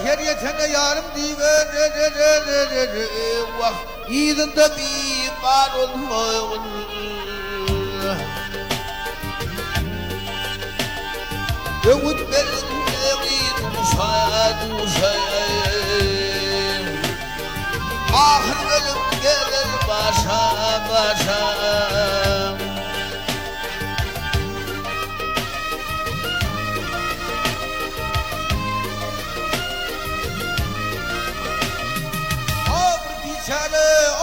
her yetene yarım diye vah İdinde bir var olmayın Yavut benim evin musayım Ahir ölüm gelir başa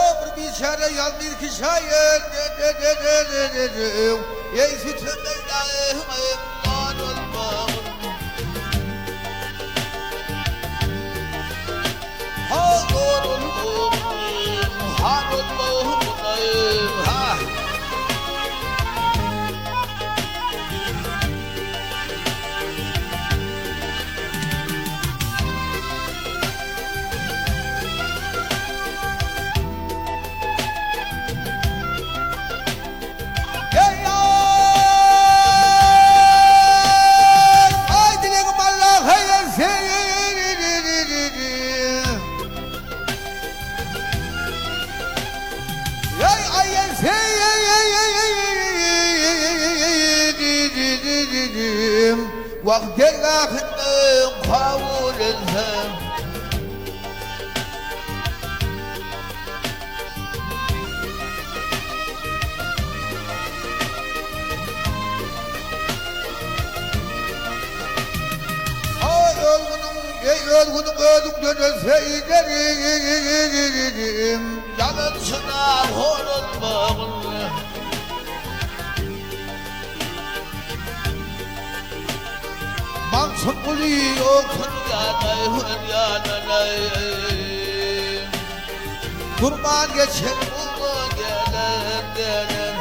Obr biçare yal bir kişayır Ey sütüm Allah'ım var olmam Har olmam ha Vakti gâhınnın kavulundan Ey yorgunum öldüm döneseydim Yanınsına hor olmağın Mansın kuli yoksun yanay Kurban geçer bulma gelen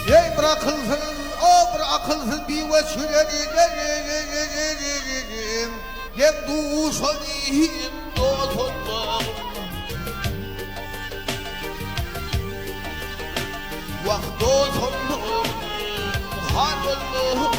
Ey bırakılsın, bırakılsın bir veçülerim Yem duşanihim dotunmam Vah dotunmam, har olmam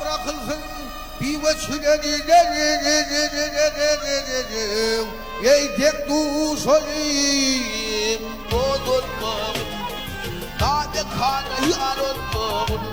Bırakılsın bir veçülerim Ey tek duş olayım doldurmam Nade kanı yar olmam